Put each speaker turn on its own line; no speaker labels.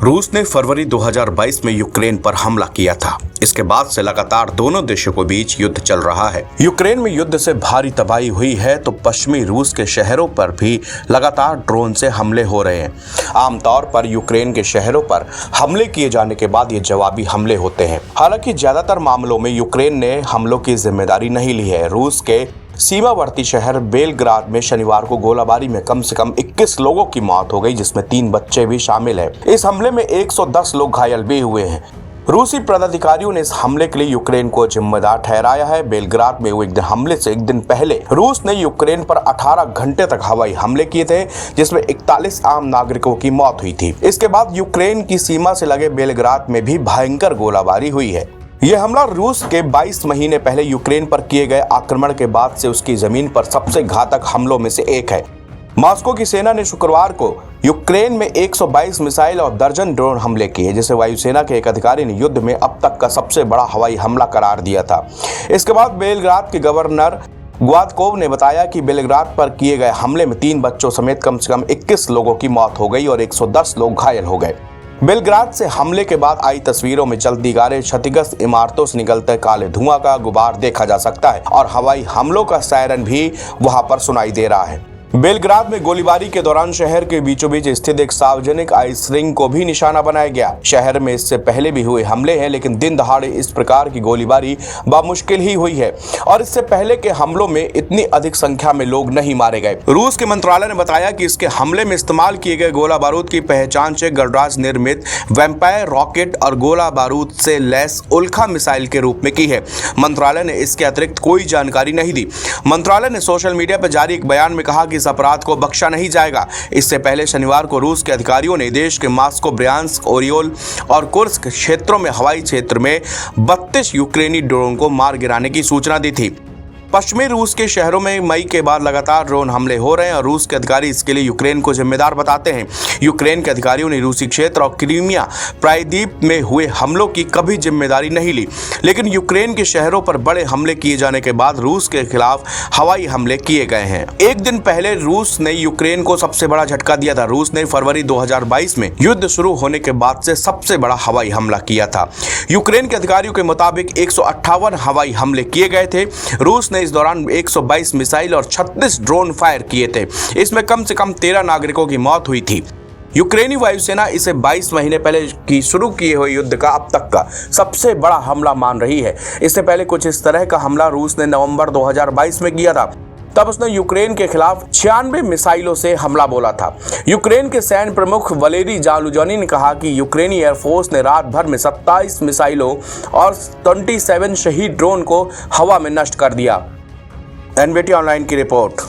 रूस ने फरवरी 2022 में यूक्रेन पर हमला किया था। इसके बाद से लगातार दोनों देशों के बीच युद्ध चल रहा है। यूक्रेन में युद्ध से भारी तबाही हुई है तो पश्चिमी रूस के शहरों पर भी लगातार ड्रोन से हमले हो रहे हैं। आमतौर पर यूक्रेन के शहरों पर हमले किए जाने के बाद ये जवाबी हमले होते हैं। हालांकि ज्यादातर मामलों में यूक्रेन ने हमलों की जिम्मेदारी नहीं ली है। रूस के सीमावर्ती शहर बेलग्राद में शनिवार को गोलाबारी में कम से कम 21 लोगों की मौत हो गई, जिसमें 3 बच्चे भी शामिल हैं। इस हमले में 110 लोग घायल भी हुए हैं। रूसी पदाधिकारियों ने इस हमले के लिए यूक्रेन को जिम्मेदार ठहराया है। बेलग्राद में हुए हमले से एक दिन पहले रूस ने यूक्रेन पर 18 घंटे तक हवाई हमले किए थे, जिसमें 41 आम नागरिकों की मौत हुई थी। इसके बाद यूक्रेन की सीमा से लगे बेलग्राद में भी भयंकर गोलाबारी हुई है। यह हमला रूस के 22 महीने पहले यूक्रेन पर किए गए आक्रमण के बाद से उसकी जमीन पर सबसे घातक हमलों में से एक है। मॉस्को की सेना ने शुक्रवार को यूक्रेन में 122 मिसाइल और दर्जन ड्रोन हमले किए, जिसे वायुसेना के एक अधिकारी ने युद्ध में अब तक का सबसे बड़ा हवाई हमला करार दिया था। इसके बाद बेलग्राद के गवर्नर ग्वादकोव ने बताया कि बेलग्राद पर किए गए हमले में 3 बच्चों समेत कम से कम 21 लोगों की मौत हो गई और 110 लोग घायल हो गए। बेलग्राद से हमले के बाद आई तस्वीरों में जलती गाड़ें, क्षतिग्रस्त इमारतों से निकलते काले धुआं का गुबार देखा जा सकता है और हवाई हमलों का सायरन भी वहां पर सुनाई दे रहा है। बेलग्राद में गोलीबारी के दौरान शहर के बीचों बीच स्थित एक सार्वजनिक आइस रिंग को भी निशाना बनाया गया। शहर में इससे पहले भी हुए हमले हैं, लेकिन दिन दहाड़े इस प्रकार की गोलीबारी बामुश्किल ही हुई है और इससे पहले के हमलों में इतनी अधिक संख्या में लोग नहीं मारे गए। रूस के मंत्रालय ने बताया कि इसके हमले में इस्तेमाल किए गए गोला बारूद की पहचान से गणराज्य निर्मित वैम्पायर रॉकेट और गोला बारूद से लैस उल्का मिसाइल के रूप में की है। मंत्रालय ने इसके अतिरिक्त कोई जानकारी नहीं दी। मंत्रालय ने सोशल मीडिया पर जारी एक बयान में कहा कि अपराध को बख्शा नहीं जाएगा। इससे पहले शनिवार को रूस के अधिकारियों ने देश के मॉस्को, ब्रियांस्क, ओरियोल और कुर्स्क क्षेत्रों में हवाई क्षेत्र में 32 यूक्रेनी ड्रोन को मार गिराने की सूचना दी थी। पश्चिमी रूस के शहरों में मई के बाद लगातार ड्रोन हमले हो रहे हैं और रूस के अधिकारी इसके लिए यूक्रेन को जिम्मेदार बताते हैं। यूक्रेन के अधिकारियों ने रूसी क्षेत्र और क्रीमिया प्रायद्वीप में हुए हमलों की कभी जिम्मेदारी नहीं ली, लेकिन यूक्रेन के शहरों पर बड़े हमले किए जाने के बाद रूस के खिलाफ हवाई हमले किए गए हैं। एक दिन पहले रूस ने यूक्रेन को सबसे बड़ा झटका दिया था। रूस ने फरवरी 2022 में युद्ध शुरू होने के बाद से सबसे बड़ा हवाई हमला किया था। यूक्रेन के अधिकारियों के मुताबिक 158 हवाई हमले किए गए थे। रूस ने इस दौरान 122 मिसाइल और 36 ड्रोन फायर किए थे। इसमें कम से कम 13 नागरिकों की मौत हुई थी। यूक्रेनी वायुसेना इसे 22 महीने पहले की शुरू किए हुए युद्ध का अब तक का सबसे बड़ा हमला मान रही है। इससे पहले कुछ इस तरह का हमला रूस ने नवंबर 2022 में किया था। तब उसने यूक्रेन के खिलाफ 96 मिसाइलों से हमला बोला था। यूक्रेन के सैन्य प्रमुख वलेरी जालुजानी ने कहा कि यूक्रेनी एयरफोर्स ने रात भर में 27 मिसाइलों और 27 शहीद ड्रोन को हवा में नष्ट कर दिया। एनबीटी ऑनलाइन की रिपोर्ट।